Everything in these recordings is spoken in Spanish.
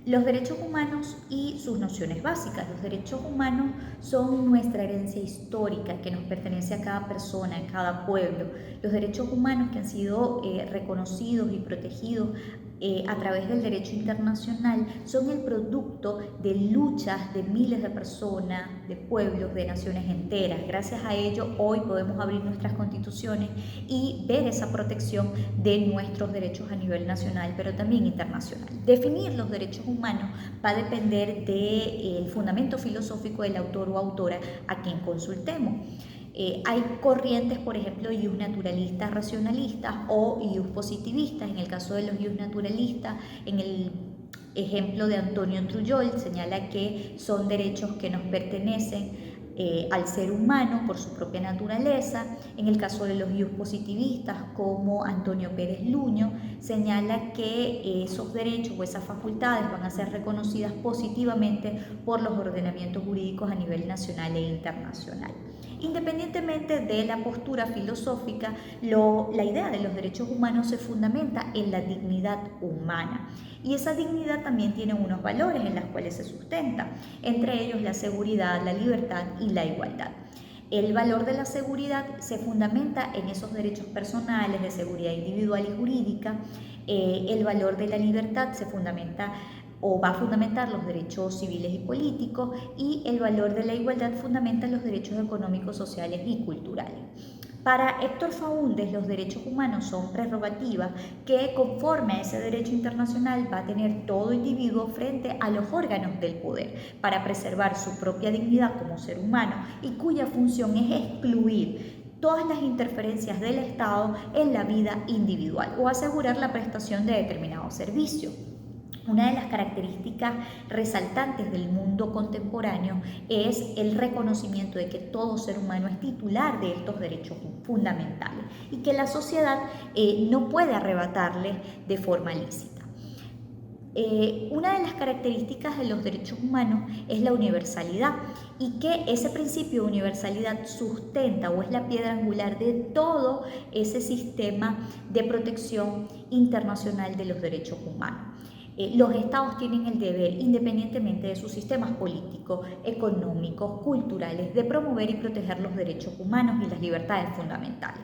Los derechos humanos y sus nociones básicas. Los derechos humanos son nuestra herencia histórica que nos pertenece a cada persona, a cada pueblo. Los derechos humanos que han sido reconocidos y protegidos a través del derecho internacional son el producto de luchas de miles de personas, de pueblos, de naciones enteras. Gracias a ello hoy podemos abrir nuestras constituciones y ver esa protección de nuestros derechos a nivel nacional, pero también internacional. Definir los derechos humanos va a depender del fundamento filosófico del autor o autora a quien consultemos. Hay corrientes, por ejemplo, ius naturalistas racionalistas o ius positivistas. En el caso de los ius naturalistas, en el ejemplo de Antonio Trujillo, señala que son derechos que nos pertenecen al ser humano por su propia naturaleza. En el caso de los ius positivistas, como Antonio Pérez Luño, señala que esos derechos o esas facultades van a ser reconocidas positivamente por los ordenamientos jurídicos a nivel nacional e internacional. Independientemente de la postura filosófica, la idea de los derechos humanos se fundamenta en la dignidad humana. Y esa dignidad también tiene unos valores en los cuales se sustenta, entre ellos la seguridad, la libertad y la igualdad. El valor de la seguridad se fundamenta en esos derechos personales de seguridad individual y jurídica. El valor de la libertad se fundamenta o va a fundamentar los derechos civiles y políticos, y el valor de la igualdad fundamenta los derechos económicos, sociales y culturales. Para Héctor Faúndez, los derechos humanos son prerrogativas que, conforme a ese derecho internacional, va a tener todo individuo frente a los órganos del poder para preservar su propia dignidad como ser humano, y cuya función es excluir todas las interferencias del Estado en la vida individual o asegurar la prestación de determinado servicio. Una de las características resaltantes del mundo contemporáneo es el reconocimiento de que todo ser humano es titular de estos derechos fundamentales y que la sociedad no puede arrebatarles de forma lícita. Una de las características de los derechos humanos es la universalidad, y que ese principio de universalidad sustenta o es la piedra angular de todo ese sistema de protección internacional de los derechos humanos. Los estados tienen el deber, independientemente de sus sistemas políticos, económicos, culturales, de promover y proteger los derechos humanos y las libertades fundamentales.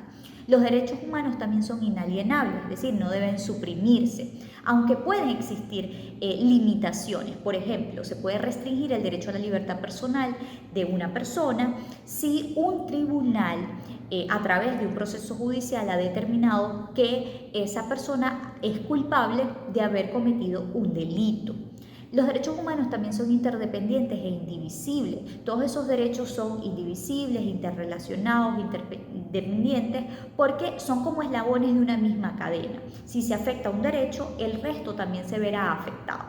Los derechos humanos también son inalienables, es decir, no deben suprimirse, aunque pueden existir limitaciones. Por ejemplo, se puede restringir el derecho a la libertad personal de una persona si un tribunal a través de un proceso judicial ha determinado que esa persona es culpable de haber cometido un delito. Los derechos humanos también son interdependientes e indivisibles. Todos esos derechos son indivisibles, interrelacionados, interdependientes, porque son como eslabones de una misma cadena. Si se afecta un derecho, el resto también se verá afectado.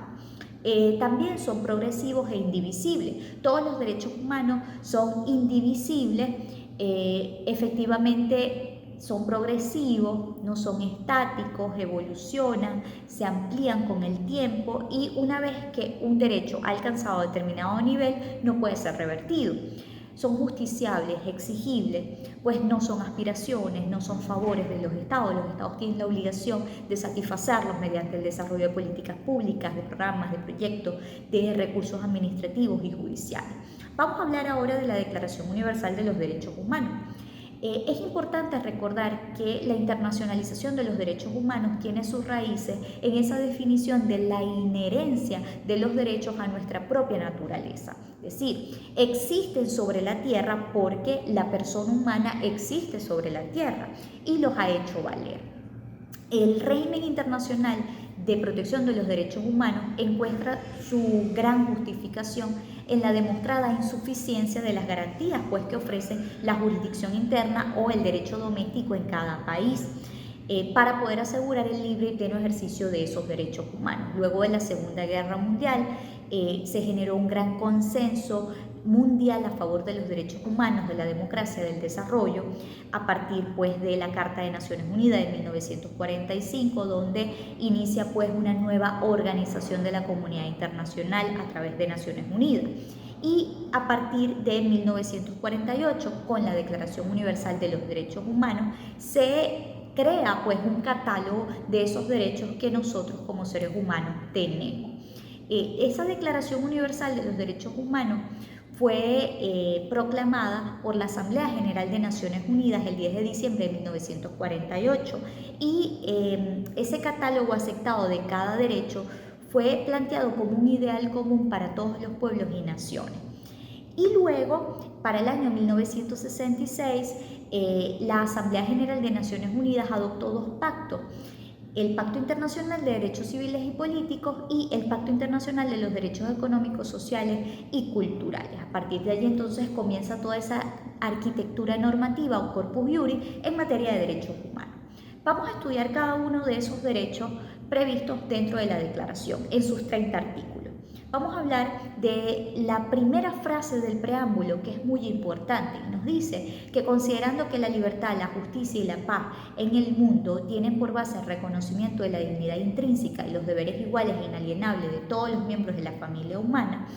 También son progresivos e indivisibles. Todos los derechos humanos son indivisibles, efectivamente son progresivos, no son estáticos, evolucionan, se amplían con el tiempo, y una vez que un derecho ha alcanzado determinado nivel no puede ser revertido. Son justiciables, exigibles, pues no son aspiraciones, no son favores de los estados. Los estados tienen la obligación de satisfacerlos mediante el desarrollo de políticas públicas, de programas, de proyectos, de recursos administrativos y judiciales. Vamos a hablar ahora de la Declaración Universal de los Derechos Humanos. Es importante recordar que la internacionalización de los derechos humanos tiene sus raíces en esa definición de la inherencia de los derechos a nuestra propia naturaleza. Es decir, existen sobre la tierra porque la persona humana existe sobre la tierra y los ha hecho valer. El régimen internacional de protección de los derechos humanos encuentra su gran justificación en la demostrada insuficiencia de las garantías pues, que ofrecen la jurisdicción interna o el derecho doméstico en cada país para poder asegurar el libre y pleno ejercicio de esos derechos humanos. Luego de la Segunda Guerra Mundial se generó un gran consenso mundial a favor de los derechos humanos, de la democracia, del desarrollo, a partir pues de la Carta de Naciones Unidas de 1945, donde inicia pues una nueva organización de la comunidad internacional a través de Naciones Unidas. Y a partir de 1948, con la Declaración Universal de los Derechos Humanos, se crea pues un catálogo de esos derechos que nosotros como seres humanos tenemos. Esa Declaración Universal de los Derechos Humanos fue proclamada por la Asamblea General de Naciones Unidas el 10 de diciembre de 1948 y ese catálogo aceptado de cada derecho fue planteado como un ideal común para todos los pueblos y naciones. Y luego, para el año 1966, la Asamblea General de Naciones Unidas adoptó dos pactos: el Pacto Internacional de Derechos Civiles y Políticos y el Pacto Internacional de los Derechos Económicos, Sociales y Culturales. A partir de allí entonces comienza toda esa arquitectura normativa o corpus juris en materia de derechos humanos. Vamos a estudiar cada uno de esos derechos previstos dentro de la Declaración en sus 30 artículos. Vamos a hablar de la primera frase del preámbulo, que es muy importante. Nos dice que considerando que la libertad, la justicia y la paz en el mundo tienen por base el reconocimiento de la dignidad intrínseca y los deberes iguales e inalienables de todos los miembros de la familia humana,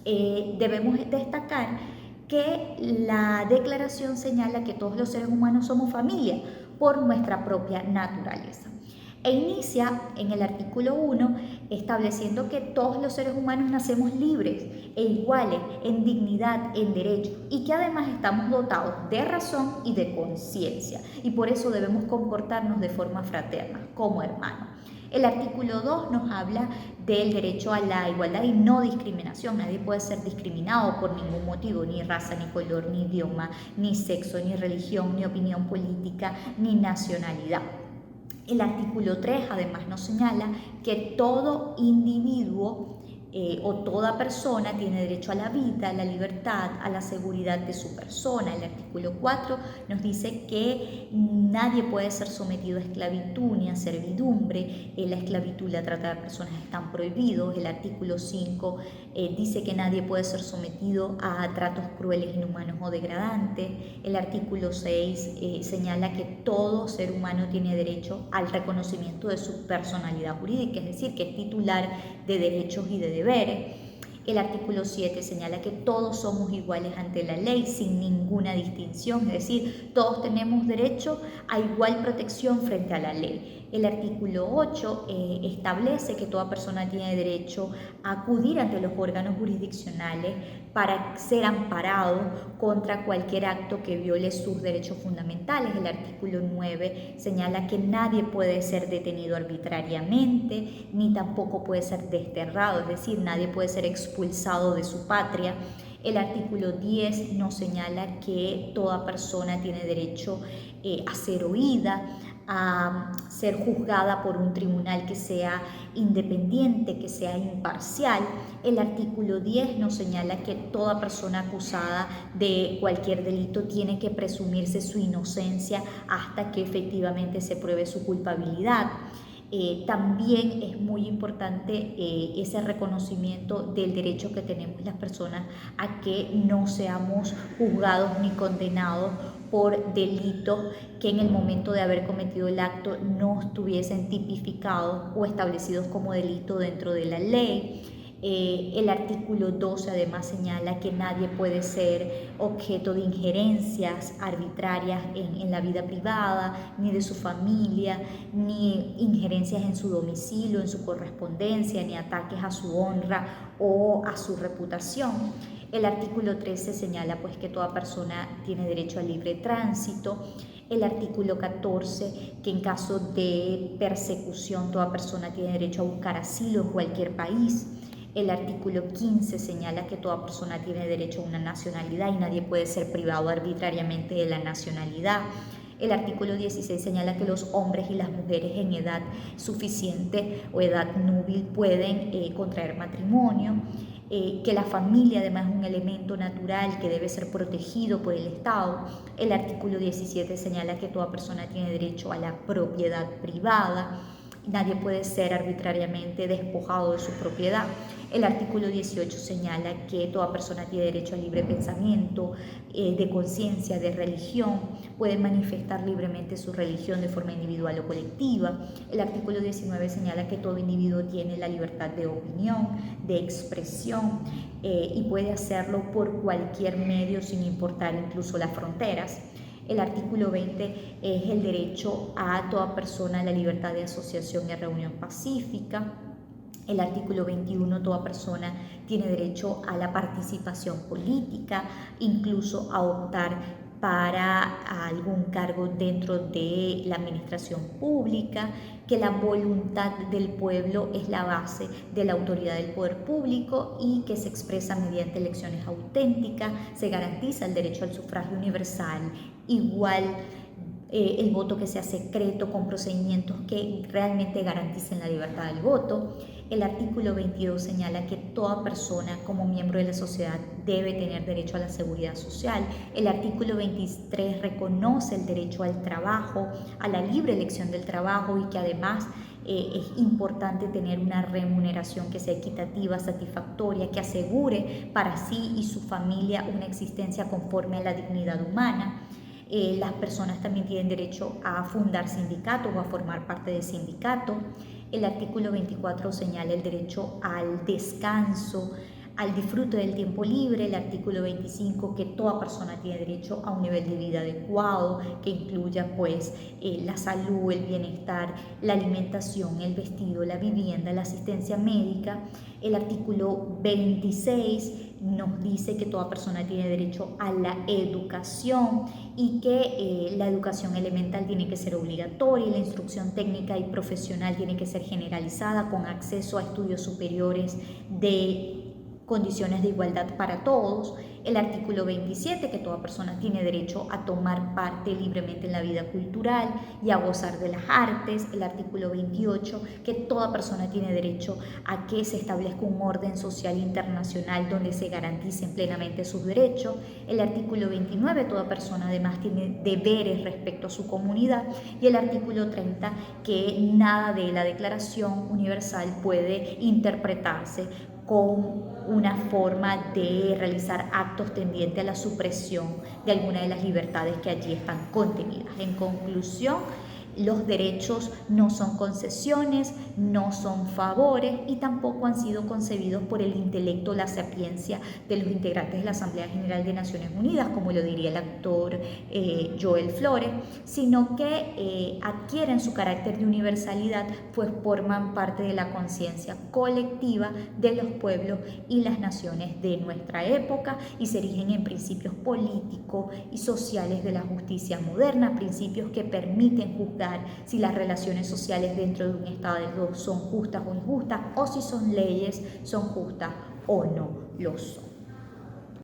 debemos destacar que la declaración señala que todos los seres humanos somos familia por nuestra propia naturaleza. E inicia en el artículo 1 estableciendo que todos los seres humanos nacemos libres e iguales en dignidad, en derechos, y que además estamos dotados de razón y de conciencia, y por eso debemos comportarnos de forma fraterna, como hermanos. El artículo 2 nos habla del derecho a la igualdad y no discriminación. Nadie puede ser discriminado por ningún motivo, ni raza, ni color, ni idioma, ni sexo, ni religión, ni opinión política, ni nacionalidad. El artículo 3 además nos señala que todo individuo o toda persona tiene derecho a la vida, a la libertad, a la seguridad de su persona. El artículo 4 nos dice que nadie puede ser sometido a esclavitud ni a servidumbre. La esclavitud y la trata de personas están prohibidos. El artículo 5 dice que nadie puede ser sometido a tratos crueles, inhumanos o degradantes. El artículo 6 señala que todo ser humano tiene derecho al reconocimiento de su personalidad jurídica, es decir, que es titular de derechos y de deberes. El artículo 7 señala que todos somos iguales ante la ley sin ninguna distinción, es decir, todos tenemos derecho a igual protección frente a la ley. El artículo 8 establece que toda persona tiene derecho a acudir ante los órganos jurisdiccionales para ser amparado contra cualquier acto que viole sus derechos fundamentales. El artículo 9 señala que nadie puede ser detenido arbitrariamente, ni tampoco puede ser desterrado, es decir, nadie puede ser expulsado de su patria. El artículo 10 nos señala que toda persona tiene derecho a ser oída, a ser juzgada por un tribunal que sea independiente, que sea imparcial. El artículo 10 nos señala que toda persona acusada de cualquier delito tiene que presumirse su inocencia hasta que efectivamente se pruebe su culpabilidad. También es muy importante ese reconocimiento del derecho que tenemos las personas a que no seamos juzgados ni condenados por delitos que en el momento de haber cometido el acto no estuviesen tipificados o establecidos como delito dentro de la ley. El artículo 12 además señala que nadie puede ser objeto de injerencias arbitrarias en la vida privada, ni de su familia, ni injerencias en su domicilio, en su correspondencia, ni ataques a su honra o a su reputación. El artículo 13 señala pues que toda persona tiene derecho al libre tránsito. El artículo 14, que en caso de persecución toda persona tiene derecho a buscar asilo en cualquier país. El artículo 15 señala que toda persona tiene derecho a una nacionalidad y nadie puede ser privado arbitrariamente de la nacionalidad. El artículo 16 señala que los hombres y las mujeres en edad suficiente o edad núbil pueden contraer matrimonio, que la familia además es un elemento natural que debe ser protegido por el Estado. El artículo 17 señala que toda persona tiene derecho a la propiedad privada. Nadie puede ser arbitrariamente despojado de su propiedad. El artículo 18 señala que toda persona tiene derecho al libre pensamiento, de conciencia, de religión, puede manifestar libremente su religión de forma individual o colectiva. El artículo 19 señala que todo individuo tiene la libertad de opinión, de expresión y puede hacerlo por cualquier medio sin importar incluso las fronteras. El artículo 20 es el derecho a toda persona a la libertad de asociación y reunión pacífica. El artículo 21, toda persona tiene derecho a la participación política, incluso a optar para algún cargo dentro de la administración pública, que la voluntad del pueblo es la base de la autoridad del poder público y que se expresa mediante elecciones auténticas, se garantiza el derecho al sufragio universal, igual el voto que sea secreto con procedimientos que realmente garanticen la libertad del voto. El artículo 22 señala que toda persona como miembro de la sociedad debe tener derecho a la seguridad social. El artículo 23 reconoce el derecho al trabajo, a la libre elección del trabajo y que además es importante tener una remuneración que sea equitativa, satisfactoria, que asegure para sí y su familia una existencia conforme a la dignidad humana. Las personas también tienen derecho a fundar sindicatos o a formar parte de sindicatos. El artículo 24 señala el derecho al descanso, al disfrute del tiempo libre. El artículo 25 que toda persona tiene derecho a un nivel de vida adecuado, que incluya pues la salud, el bienestar, la alimentación, el vestido, la vivienda, la asistencia médica. El artículo 26 nos dice que toda persona tiene derecho a la educación y que la educación elemental tiene que ser obligatoria y la instrucción técnica y profesional tiene que ser generalizada con acceso a estudios superiores de condiciones de igualdad para todos. El artículo 27, que toda persona tiene derecho a tomar parte libremente en la vida cultural y a gozar de las artes. El artículo 28, que toda persona tiene derecho a que se establezca un orden social internacional donde se garanticen plenamente sus derechos. El artículo 29, toda persona además tiene deberes respecto a su comunidad. Y el artículo 30, que nada de la Declaración Universal puede interpretarse con una forma de realizar actos tendientes a la supresión de alguna de las libertades que allí están contenidas. En conclusión, los derechos no son concesiones, no son favores y tampoco han sido concebidos por el intelecto, la sapiencia de los integrantes de la Asamblea General de Naciones Unidas, como lo diría el actor Joel Flores, sino que adquieren su carácter de universalidad, pues forman parte de la conciencia colectiva de los pueblos y las naciones de nuestra época y se erigen en principios políticos y sociales de la justicia moderna, principios que permiten juzgar si las relaciones sociales dentro de un Estado son justas o injustas, o si son leyes, son justas o no lo son.